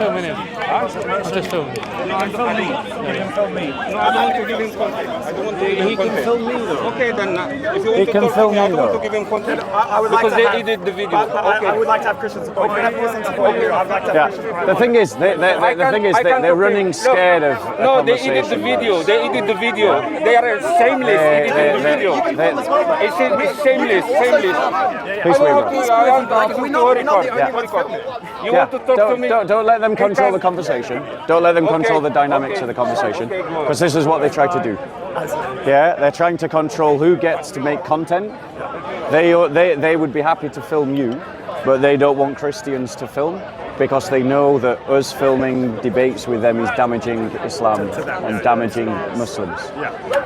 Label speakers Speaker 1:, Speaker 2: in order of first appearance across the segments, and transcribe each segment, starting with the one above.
Speaker 1: filming him. I'm just filming.
Speaker 2: You can film me. You can film me. No, I don't want to give him content. I don't want to give him content. He can film me though. Okay, then if you want to talk to me, I don't want to give him content. I would like because they did the video.
Speaker 3: I would like to have Christian support. If you have Muslim support here, I'd like to have Christian support.
Speaker 4: The thing is, they're running scared of a
Speaker 2: No, they edit the video. They edit the video. They are shameless editing the video. It's shameless.
Speaker 4: Please
Speaker 2: You want to talk to me?
Speaker 4: Don't let them control the conversation. Don't let them control the dynamics of the conversation, because this is what they try to do. Yeah, they're trying to control who gets to make content. They would be happy to film you, but they don't want Christians to film, because they know that us filming debates with them is damaging Islam and damaging Muslims.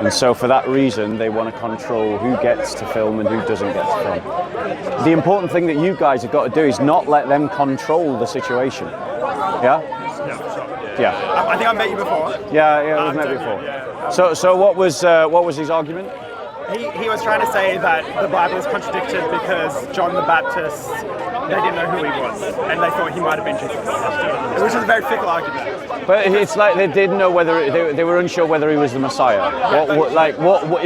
Speaker 4: And so for that reason, they want to control who gets to film and who doesn't get to film. The important thing that you guys have got to do is not let them control the situation. Yeah? Yeah.
Speaker 3: I think I've met you before.
Speaker 4: Yeah, we've met before. So what was his argument?
Speaker 3: He was trying to say that the Bible is contradicted because John the Baptist, they didn't know who he was, and they thought he might have been Jesus, which is a very fickle argument.
Speaker 4: But it's like they didn't know whether they were unsure whether he was the Messiah.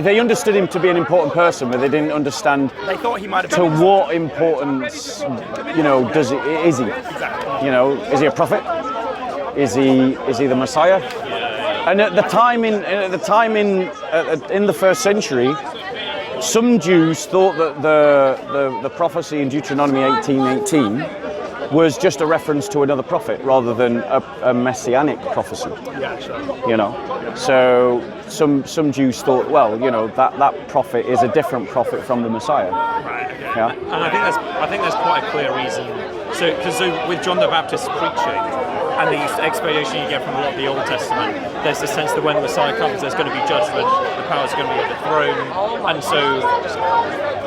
Speaker 4: They understood him to be an important person, but they didn't understand.
Speaker 3: They thought he might have been.
Speaker 4: To what importance, is he?
Speaker 3: Exactly.
Speaker 4: Is he a prophet? Is he the Messiah? And at the time in the first century, some Jews thought that the prophecy in Deuteronomy 18:18 was just a reference to another prophet rather than a messianic prophecy.
Speaker 3: Yeah, sure.
Speaker 4: So some Jews thought, that prophet is a different prophet from the Messiah.
Speaker 3: Right. Okay.
Speaker 4: Yeah.
Speaker 5: And I think there's quite a clear reason. So with John the Baptist's preaching and the explanation you get from a lot of the Old Testament, there's this sense that when the Messiah comes, there's going to be judgment, the powers are going to be at the throne, and so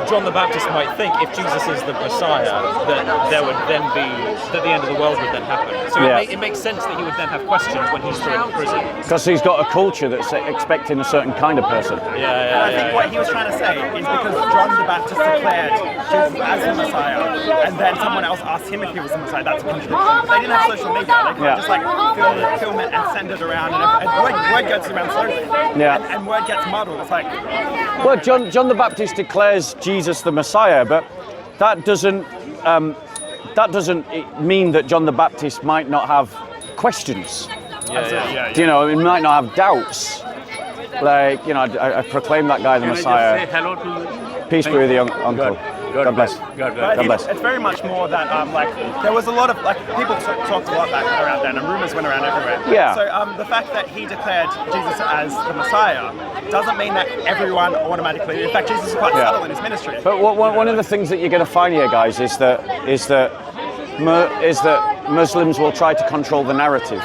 Speaker 5: John the Baptist might think if Jesus is the Messiah, that there would then be, that the end of the world would then happen. So it makes sense that he would then have questions when he's thrown in prison.
Speaker 4: Because he's got a culture that's expecting a certain kind of person.
Speaker 3: I think what he was trying to say is because John the Baptist declared Jesus as the Messiah, and then someone else asked him if he was the Messiah, that's a contradiction. But they didn't have social media. They just film it and send it around, and word gets around slowly. And word gets muddled. It's like,
Speaker 4: well, John the Baptist declares Jesus the Messiah, but that doesn't mean that John the Baptist might not have questions. He might not have doubts. I proclaim that guy the Messiah.
Speaker 2: Say hello to
Speaker 4: Peace be with you, Uncle. God bless.
Speaker 2: God
Speaker 3: bless. It's very much more that there was a lot of people talked a lot around then, and rumors went around everywhere.
Speaker 4: Yeah.
Speaker 3: So the fact that he declared Jesus as the Messiah doesn't mean that everyone automatically. In fact, Jesus is quite subtle in his ministry.
Speaker 4: But one of the things that you're going to find here, guys, is that Muslims will try to control the narrative,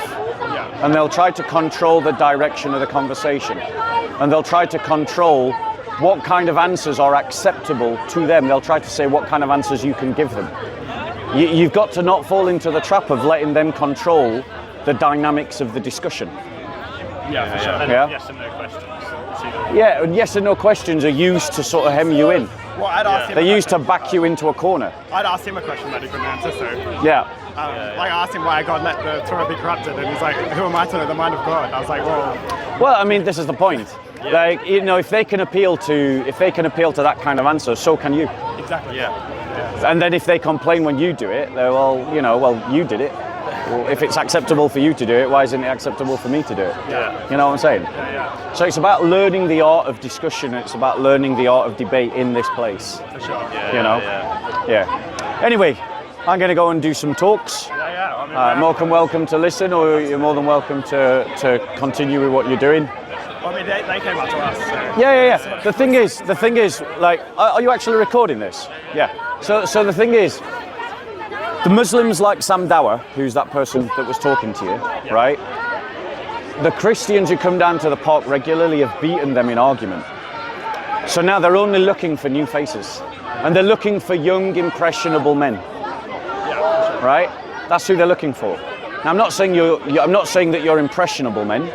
Speaker 4: and they'll try to control the direction of the conversation, and they'll try to control what kind of answers are acceptable to them. They'll try to say what kind of answers you can give them. You've got to not fall into the trap of letting them control the dynamics of the discussion.
Speaker 3: Yeah, for sure.
Speaker 5: Yes and no questions.
Speaker 4: Yeah, and yes and no questions are used to sort of hem you in.
Speaker 3: Well, I'd ask him.
Speaker 4: They're used to back you into a corner.
Speaker 3: I'd ask him a question that he couldn't answer. So.
Speaker 4: Yeah.
Speaker 3: I asked him why God let the Torah be corrupted, and he's like, "Who am I to know the mind of God?" I was like, "Well."
Speaker 4: Well, I mean, this is the point. If they can appeal to that kind of answer, so can you.
Speaker 3: Exactly. Yeah.
Speaker 4: And then if they complain when you do it, they're you did it. Well, if it's acceptable for you to do it, why isn't it acceptable for me to do it?
Speaker 3: Yeah.
Speaker 4: You know what I'm saying?
Speaker 3: Yeah.
Speaker 4: So it's about learning the art of discussion. It's about learning the art of debate in this place.
Speaker 3: For sure.
Speaker 4: Yeah. Anyway, I'm going to go and do some talks. More than welcome to listen, or you're more than welcome to continue with what you're doing.
Speaker 3: I mean, they came up to us. So.
Speaker 4: Yeah. The thing is, like, are you actually recording this? Yeah. So the thing is, the Muslims like Sam Dawah, who's that person that was talking to you, right? The Christians who come down to the park regularly have beaten them in argument. So now they're only looking for new faces, and they're looking for young, impressionable men. Right? That's who they're looking for. Now, I'm not saying that you're impressionable men.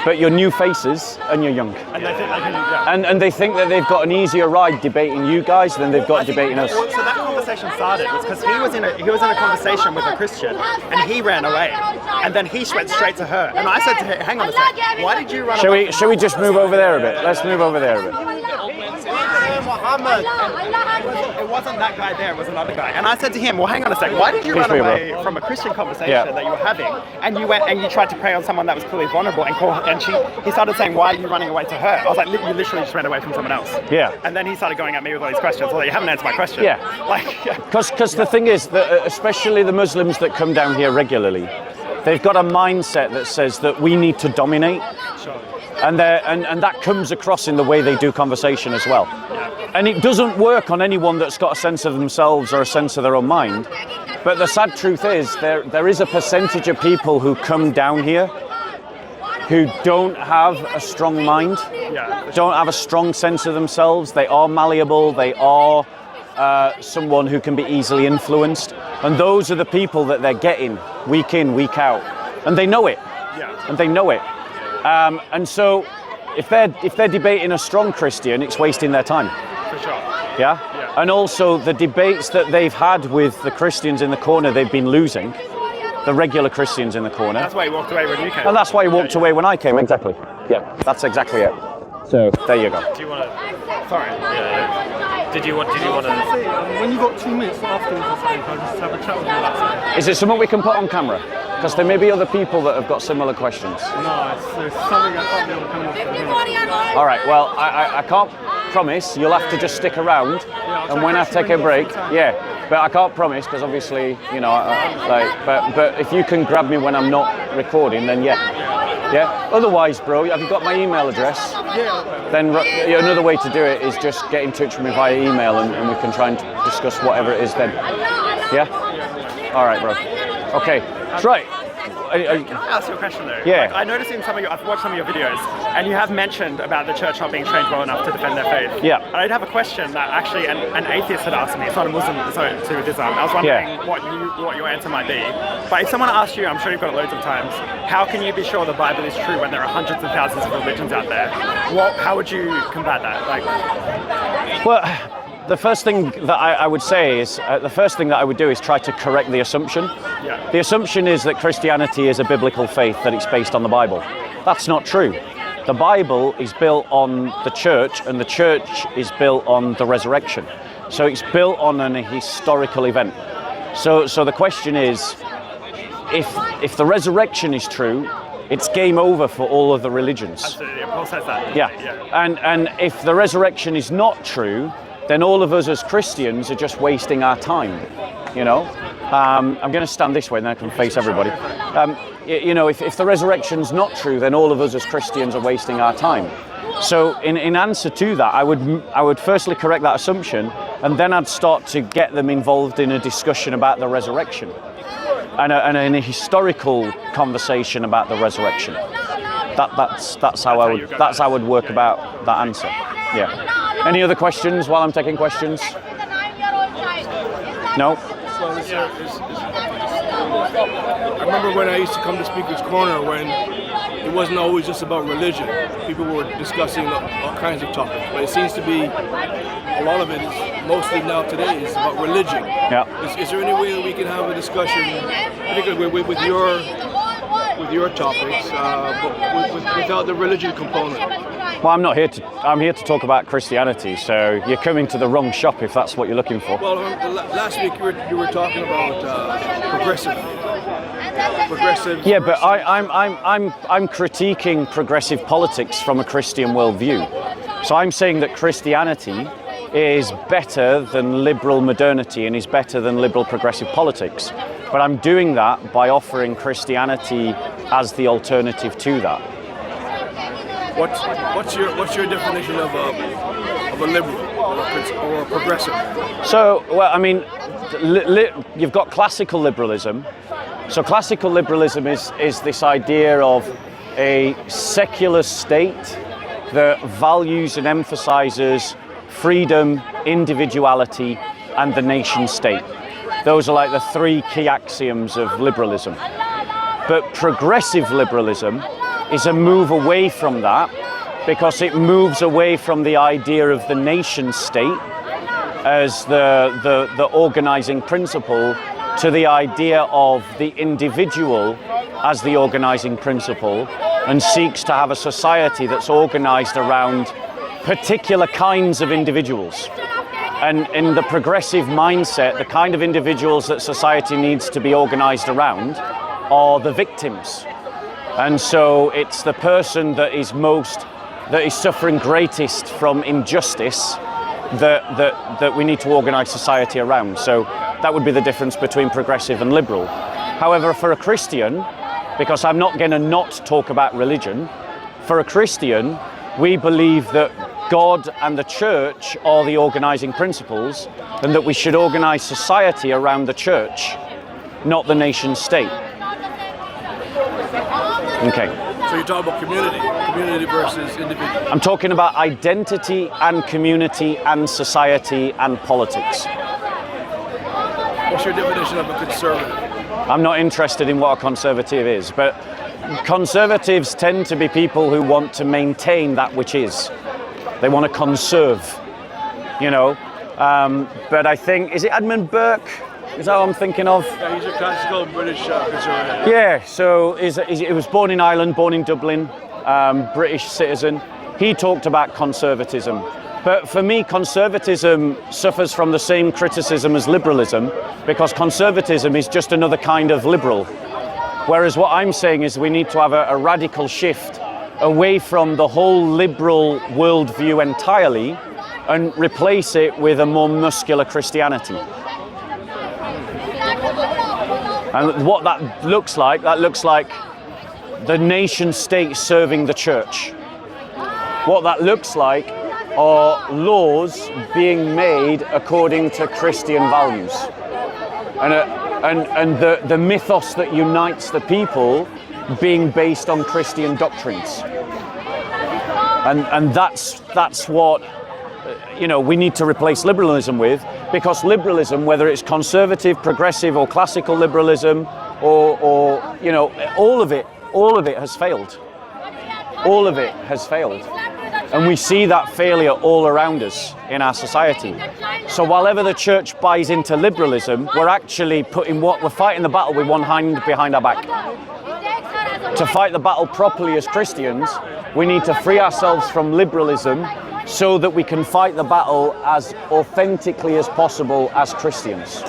Speaker 4: but you're new faces and you're young.
Speaker 3: And they think they can, yeah.
Speaker 4: And they think that they've got an easier ride debating you guys than they've got debating us.
Speaker 3: So that conversation started was because he was in a conversation with a Christian and he ran away, and then he went straight to her. And I said to her, "Hang on a sec, why did you run away?"
Speaker 4: Shall we just move over there a bit? Let's move over there a bit.
Speaker 3: Muhammad. It wasn't that guy there, it was another guy. And I said to him, well, hang on a sec, why did you run away from a Christian conversation that you were having, and you went and you tried to prey on someone that was clearly vulnerable, and he started saying, why are you running away to her? I was like, you literally just ran away from someone else.
Speaker 4: Yeah.
Speaker 3: And then he started going at me with all these questions. Well, you haven't answered my question.
Speaker 4: Yeah.
Speaker 3: Like,
Speaker 4: Because the thing is that especially the Muslims that come down here regularly, they've got a mindset that says that we need to dominate.
Speaker 3: Sure.
Speaker 4: And that comes across in the way they do conversation as well. And it doesn't work on anyone that's got a sense of themselves or a sense of their own mind. But the sad truth is there is a percentage of people who come down here who don't have a strong mind, don't have a strong sense of themselves. They are malleable, they are someone who can be easily influenced. And those are the people that they're getting week in, week out. And they know it. And they know it. And so if they're debating a strong Christian, it's wasting their time.
Speaker 3: for sure.
Speaker 4: Yeah? And also the debates that they've had with the Christians in the corner, they've been losing. The regular Christians in the corner.
Speaker 3: That's why he walked away when you came.
Speaker 4: And that's why he walked away when I came. Exactly. Yeah, that's exactly it. So there you go.
Speaker 5: Do you want to?
Speaker 3: Sorry.
Speaker 5: Yeah. Did you want to?
Speaker 1: When you got 2 minutes afterwards or something, I'll just have a chat with you about something.
Speaker 4: Is it something we can put on camera? Because there may be other people that have got similar questions.
Speaker 1: No, it's something I can't be on camera.
Speaker 4: All right. Well, I can't promise. You'll have to just stick around, and when I take a break, yeah. But I can't promise because obviously, you know, But if you can grab me when I'm not recording, then yeah. Otherwise, bro, have you got my email address?
Speaker 1: Yeah.
Speaker 4: Then another way to do it is just get in touch with me via email, and we can try and discuss whatever it is then. Yeah. All right, bro. Okay. Right.
Speaker 3: Can I ask you a question though?
Speaker 4: Yeah.
Speaker 3: Like, I noticed in I've watched some of your videos, and you have mentioned about the church not being trained well enough to defend their faith.
Speaker 4: Yeah.
Speaker 3: And I'd have a question that actually an atheist had asked me. It's not a Muslim, so to Islam. I was wondering what your answer might be. But if someone asked you, I'm sure you've got it loads of times, how can you be sure the Bible is true when there are hundreds of thousands of religions out there? How would you combat that?
Speaker 4: Well, the first thing that I would say is, the first thing that I would do is try to correct the assumption.
Speaker 3: Yeah.
Speaker 4: The assumption is that Christianity is a biblical faith, that it's based on the Bible. That's not true. The Bible is built on the church, and the church is built on the resurrection. So it's built on a historical event. So the question is, if the resurrection is true, it's game over for all of the religions.
Speaker 3: Absolutely, Paul says that.
Speaker 4: Yeah. And if the resurrection is not true, then all of us as Christians are just wasting our time, you know? I'm going to stand this way and then I can face everybody. You know, if the resurrection's not true, then all of us as Christians are wasting our time. So in answer to that, I would firstly correct that assumption, and then I'd start to get them involved in a discussion about the resurrection and a historical conversation about the resurrection. That's how I would work about that answer. Yeah. Any other questions while I'm taking questions? No?
Speaker 1: I remember when I used to come to Speaker's Corner when it wasn't always just about religion. People were discussing all kinds of topics, but it seems to be a lot of it is mostly now today is about religion.
Speaker 4: Yeah.
Speaker 1: Is there any way that we can have a discussion, particularly with your topics, but without the religion component?
Speaker 4: Well, I'm here to talk about Christianity, so you're coming to the wrong shop if that's what you're looking for.
Speaker 1: Well, last week you were talking about progressive.
Speaker 4: Yeah, but I'm critiquing progressive politics from a Christian worldview. So I'm saying that Christianity is better than liberal modernity and is better than liberal progressive politics. But I'm doing that by offering Christianity as the alternative to that.
Speaker 1: What's your definition of a liberal or a progressive?
Speaker 4: So, well, I mean, you've got classical liberalism. So classical liberalism is this idea of a secular state that values and emphasizes freedom, individuality, and the nation state. Those are like the three key axioms of liberalism. But progressive liberalism is a move away from that, because it moves away from the idea of the nation state as the organizing principle to the idea of the individual as the organizing principle, and seeks to have a society that's organized around particular kinds of individuals. And in the progressive mindset, the kind of individuals that society needs to be organized around are the victims. And so it's the person that is suffering greatest from injustice that we need to organize society around. So that would be the difference between progressive and liberal. However, for a Christian, because I'm not going to not talk about religion, for a Christian, we believe that God and the church are the organizing principles, and that we should organize society around the church, not the nation state. Okay.
Speaker 1: So you're talking about community versus individual.
Speaker 4: I'm talking about identity and community and society and politics.
Speaker 1: What's your definition of a conservative?
Speaker 4: I'm not interested in what a conservative is, but conservatives tend to be people who want to maintain that which is. They want to conserve, you know. But I think, is it Edmund Burke? Is that what I'm thinking of?
Speaker 1: Yeah, he's a classical British conservative.
Speaker 4: Yeah, so he was born in Ireland, born in Dublin, British citizen. He talked about conservatism. But for me, conservatism suffers from the same criticism as liberalism, because conservatism is just another kind of liberal. Whereas what I'm saying is we need to have a radical shift away from the whole liberal worldview entirely and replace it with a more muscular Christianity. And what that looks like the nation state serving the church. What that looks like are laws being made according to Christian values. And the mythos that unites the people being based on Christian doctrines. And that's what we need to replace liberalism with, because liberalism, whether it's conservative, progressive, or classical liberalism, or all of it has failed. All of it has failed. And we see that failure all around us in our society. So whenever the church buys into liberalism, we're actually we're fighting the battle with one hand behind our back. To fight the battle properly as Christians, we need to free ourselves from liberalism so that we can fight the battle as authentically as possible as Christians.